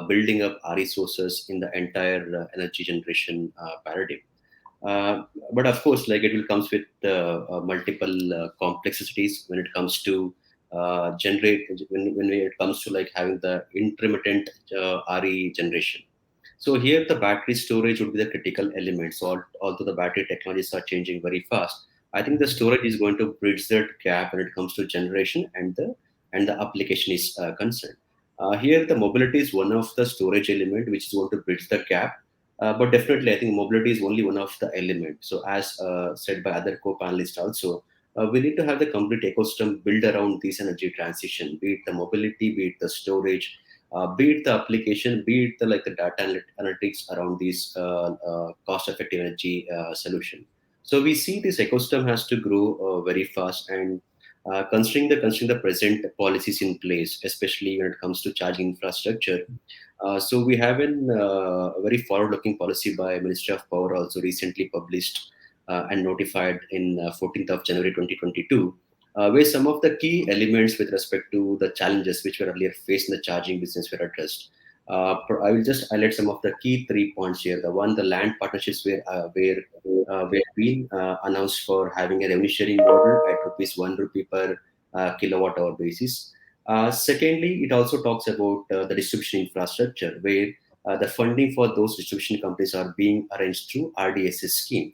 building up RE sources in the entire energy generation paradigm. But of course, like it will comes with multiple complexities when it comes to generate when it comes to like having the intermittent RE generation. So here the battery storage would be the critical element. So although the battery technologies are changing very fast, I think the storage is going to bridge that gap when it comes to generation and the application is concerned. Here the mobility is one of the storage element which is going to bridge the gap. But definitely, I think mobility is only one of the elements. So, as said by other co-panelists also, we need to have the complete ecosystem built around this energy transition, be it the mobility, be it the storage, be it the application, be it the like the data analytics around this cost-effective energy solution. So we see this ecosystem has to grow very fast, and considering the present policies in place, especially when it comes to charging infrastructure. So we have a very forward-looking policy by Ministry of Power also recently published and notified in 14th of January 2022, where some of the key elements with respect to the challenges which were earlier faced in the charging business were addressed. I will just highlight some of the key 3 points here. The one, the land partnerships were being announced for having a revenue sharing model at rupees 1 rupee per kilowatt hour basis. Secondly, it also talks about the distribution infrastructure, where the funding for those distribution companies are being arranged through RDSS scheme.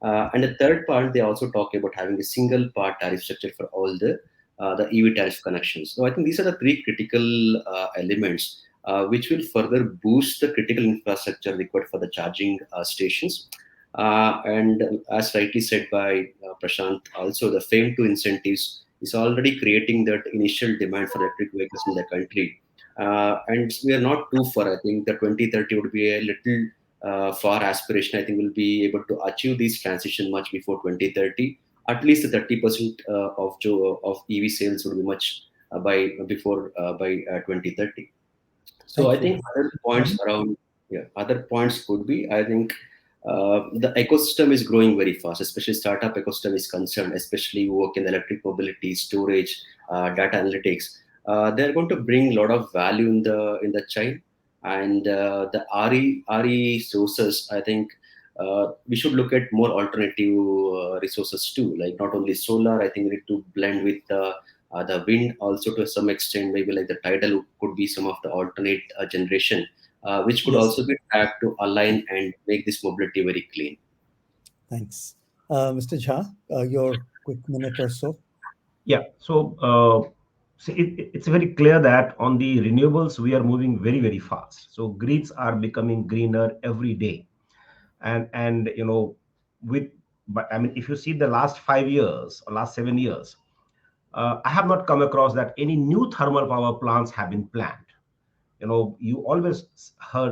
And the third part, they also talk about having a single part tariff structure for all the EV tariff connections. So I think these are the 3 critical elements which will further boost the critical infrastructure required for the charging stations. And as rightly said by Prashant, also the FAME 2 incentives is already creating that initial demand for electric vehicles in the country. And we are not too far. I think the 2030 would be a little far aspiration. I think we'll be able to achieve this transition much before 2030. At least the 30% of EV sales would be much by 2030. So I think other points could be, I think the ecosystem is growing very fast, especially startup ecosystem is concerned, especially work in electric mobility, storage, data analytics. They're going to bring a lot of value in the chain, and the RE sources. I think we should look at more alternative resources too, like not only solar. I think we need to blend with the wind also to some extent. Maybe like the tidal could be some of the alternate generation. Which could also be tapped to align and make this mobility very clean. Thanks. Mr. Jha, your quick minute or so. Yeah, so it's very clear that on the renewables, we are moving very, very fast. So grids are becoming greener every day. And but I mean, if you see the last 5 years or last 7 years, I have not come across that any new thermal power plants have been planned. You always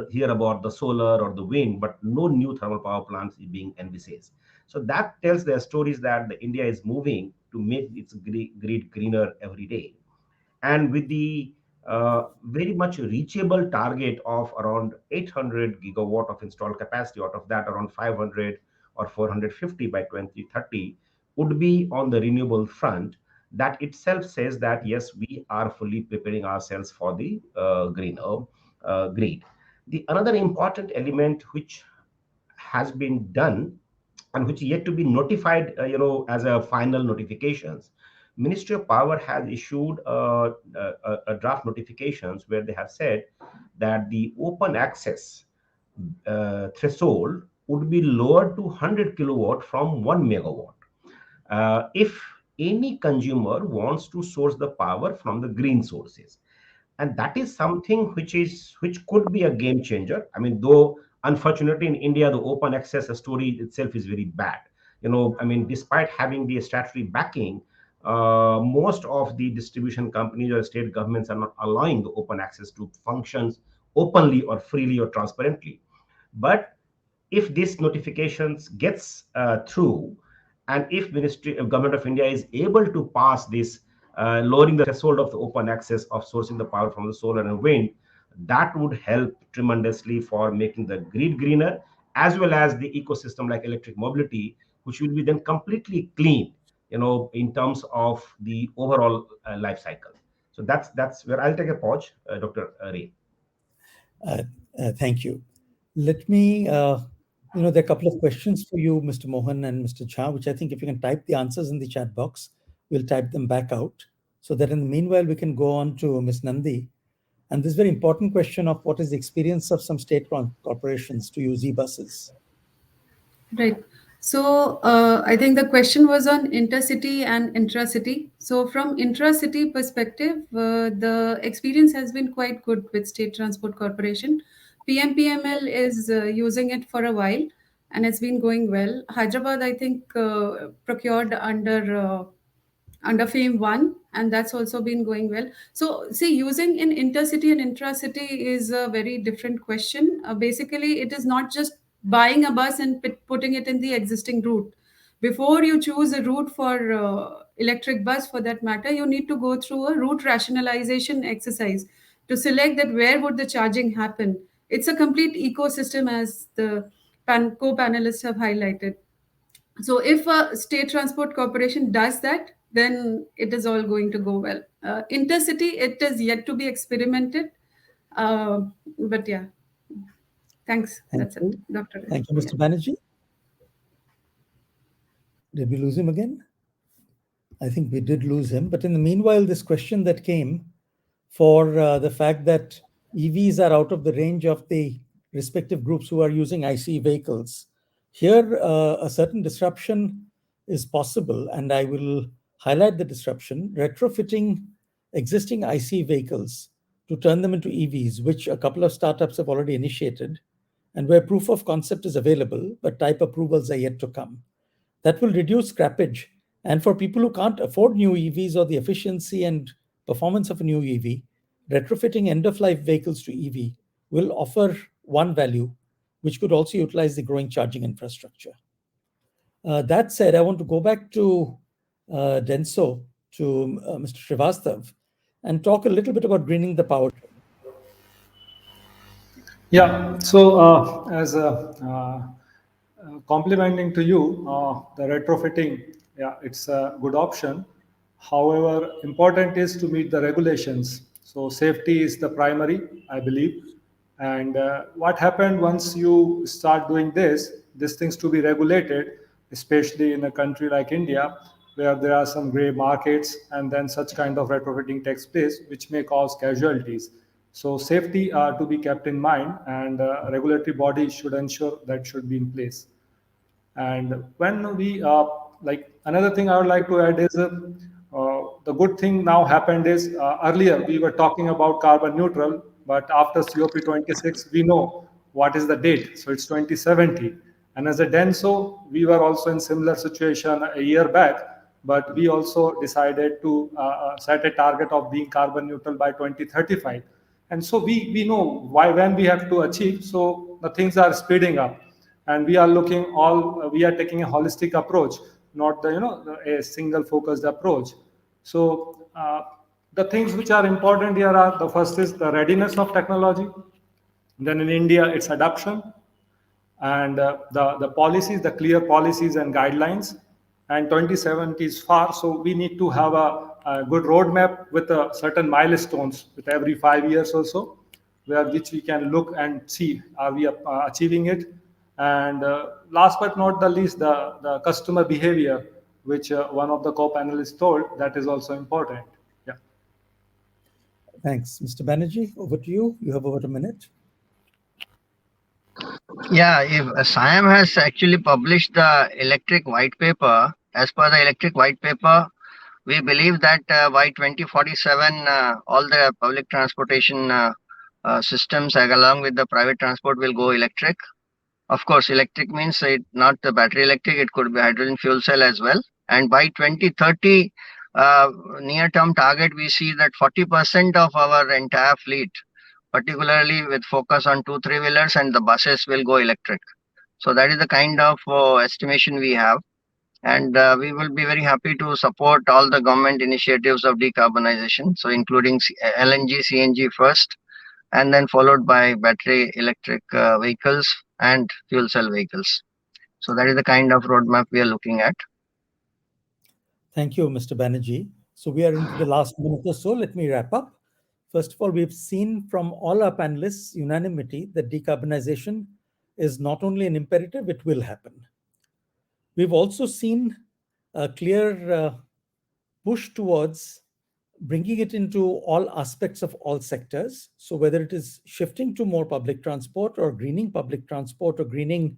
hear about the solar or the wind, but no new thermal power plants is being envisaged. So that tells the stories that the India is moving to make its grid greener every day. And with the very much reachable target of around 800 gigawatt of installed capacity, out of that around 500 or 450 by 2030 would be on the renewable front. that itself says that yes, we are fully preparing ourselves for the grade. The another important element which has been done and which yet to be notified, as a final notifications. Ministry of Power has issued a draft notifications where they have said that the open access threshold would be lowered to 100 kilowatt from 1 megawatt. If any consumer wants to source the power from the green sources, and that is something which could be a game changer. I mean, though unfortunately in India the open access story itself is very bad. I mean, despite having the statutory backing, most of the distribution companies or state governments are not allowing the open access to functions openly or freely or transparently. But if this notifications gets through, and if Ministry of Government of India is able to pass this, lowering the threshold of the open access of sourcing the power from the solar and wind, that would help tremendously for making the grid greener, as well as the ecosystem like electric mobility, which will be then completely clean, in terms of the overall life cycle. So that's where I'll take a pause, Dr. Ray. Thank you. Let me, there are a couple of questions for you, Mr. Mohan and Mr. Jha, which I think if you can type the answers in the chat box, we'll type them back out so that in the meanwhile, we can go on to Ms. Nandi. And this very important question of what is the experience of some state corporations to use e-buses? Right. So I think the question was on intercity and intracity. So from intracity perspective, the experience has been quite good with State Transport Corporation. PMPML is using it for a while, and it's been going well. Hyderabad, I think, procured under FAME 1, and that's also been going well. So see, using in intercity and intracity is a very different question. Basically, it is not just buying a bus and putting it in the existing route. Before you choose a route for electric bus, for that matter, you need to go through a route rationalization exercise to select that where would the charging happen. It's a complete ecosystem, as the co-panelists have highlighted. So if a state transport corporation does that, then it is all going to go well. Intercity, it is yet to be experimented. But yeah, thanks. That's it, Dr. Thank you, Mr. Banerjee. Did we lose him again? I think we did lose him. But in the meanwhile, this question that came for the fact that EVs are out of the range of the respective groups who are using ICE vehicles. Here, a certain disruption is possible, and I will highlight the disruption. Retrofitting existing ICE vehicles to turn them into EVs, which a couple of startups have already initiated, and where proof of concept is available, but type approvals are yet to come. That will reduce scrappage. And for people who can't afford new EVs or the efficiency and performance of a new EV, retrofitting end-of-life vehicles to EV will offer one value, which could also utilize the growing charging infrastructure. That said, I want to go back to Denso, to Mr. Srivastav, and talk a little bit about greening the power. Yeah, so as complementing to you, the retrofitting, yeah, it's a good option. However, important is to meet the regulations. So safety is the primary, I believe. And what happened once you start doing these things to be regulated, especially in a country like India, where there are some gray markets, and then such kind of retrofitting takes place, which may cause casualties. So safety to be kept in mind, and regulatory body should ensure that should be in place. And when we like, another thing I would like to add is the good thing now happened is earlier we were talking about carbon neutral, but after COP26 we know what is the date. So it's 2070. And as a DENSO, we were also in similar situation a year back, but we also decided to set a target of being carbon neutral by 2035. And so we know why, when we have to achieve, so the things are speeding up. And we are we are taking a holistic approach, not a single focused approach. So the things which are important here are, the first is the readiness of technology. Then in India, it's adoption, and the policies, the clear policies and guidelines, and 2070 is far. So we need to have a good roadmap with certain milestones with every 5 years or so, which we can look and see are we achieving it. And last but not the least, the customer behavior, which one of the co-panelists told, that is also important. Yeah. Thanks. Mr. Banerjee, over to you. You have about a minute. Yeah, if SIAM has actually published the electric white paper, as per the electric white paper, we believe that by 2047, all the public transportation systems along with the private transport will go electric. Of course, electric means it not the battery electric, it could be hydrogen fuel cell as well. And by 2030, near-term target, we see that 40% of our entire fleet, particularly with focus on 2-3-wheelers and the buses, will go electric. So that is the kind of estimation we have. And we will be very happy to support all the government initiatives of decarbonization. So including LNG, CNG first, and then followed by battery electric vehicles and fuel cell vehicles. So that is the kind of roadmap we are looking at. Thank you, Mr. Banerjee. So we are into the last minute or so. Let me wrap up. First of all, we've seen from all our panelists unanimity that decarbonization is not only an imperative, it will happen. We've also seen a clear push towards bringing it into all aspects of all sectors. So whether it is shifting to more public transport or greening public transport or greening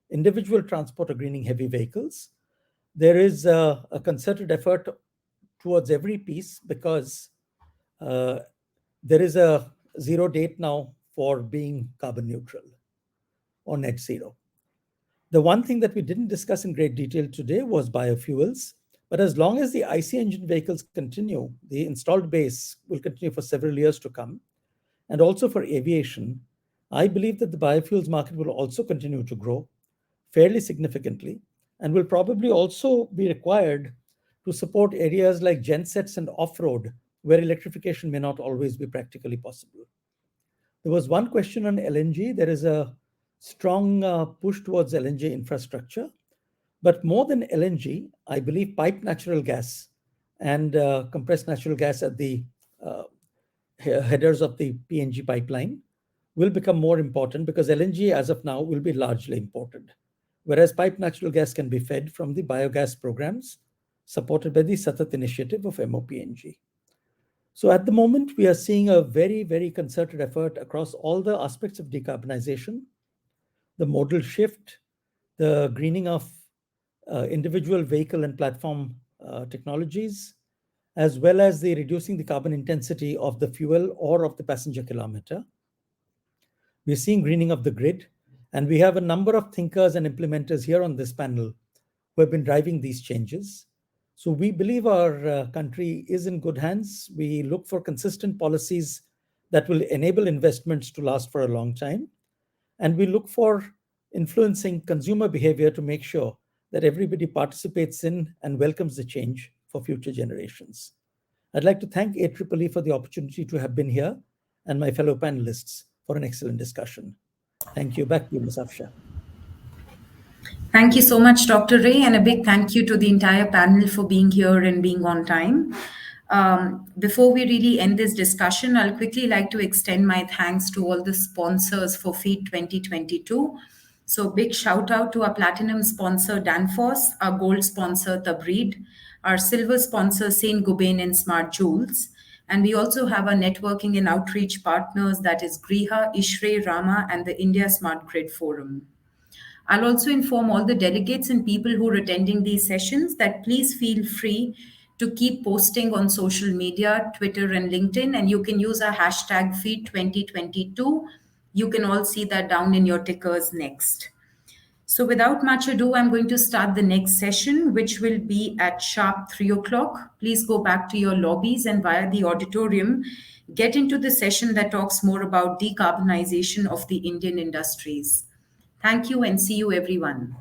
individual transport or greening heavy vehicles, there is a concerted effort towards every piece because there is a zero date now for being carbon neutral or net zero. The one thing that we didn't discuss in great detail today was biofuels. But as long as the IC engine vehicles continue, the installed base will continue for several years to come. And also for aviation, I believe that the biofuels market will also continue to grow fairly significantly and will probably also be required to support areas like gensets and off-road, where electrification may not always be practically possible. There was one question on LNG. There is a strong push towards LNG infrastructure. But more than LNG, I believe piped natural gas and compressed natural gas at the headers of the PNG pipeline will become more important because LNG as of now will be largely imported, whereas piped natural gas can be fed from the biogas programs supported by the Satat initiative of MOPNG. So at the moment, we are seeing a very, very concerted effort across all the aspects of decarbonization, the modal shift, the greening of individual vehicle and platform technologies, as well as the reducing the carbon intensity of the fuel or of the passenger kilometer. We're seeing greening of the grid, and we have a number of thinkers and implementers here on this panel who have been driving these changes. So we believe our country is in good hands. We look for consistent policies that will enable investments to last for a long time. And we look for influencing consumer behavior to make sure that everybody participates in and welcomes the change for future generations. I'd like to thank AEEE for the opportunity to have been here and my fellow panelists for an excellent discussion. Thank you. Back to you, Ms. Afsha. Thank you so much, Dr. Ray, and a big thank you to the entire panel for being here and being on time. Before we really end this discussion, I'll quickly like to extend my thanks to all the sponsors for FEED 2022. So big shout out to our platinum sponsor, Danfoss, our gold sponsor, Tabreed, our silver sponsor, Saint Gobain and Smart Jewels. And we also have our networking and outreach partners, that is Griha, Ishre, Rama, and the India Smart Grid Forum. I'll also inform all the delegates and people who are attending these sessions that please feel free to keep posting on social media, Twitter and LinkedIn, and you can use our hashtag FEED 2022. You can all see that down in your tickers next. So without much ado, I'm going to start the next session, which will be at sharp 3 o'clock. Please go back to your lobbies and via the auditorium, get into the session that talks more about decarbonization of the Indian industries. Thank you and see you, everyone.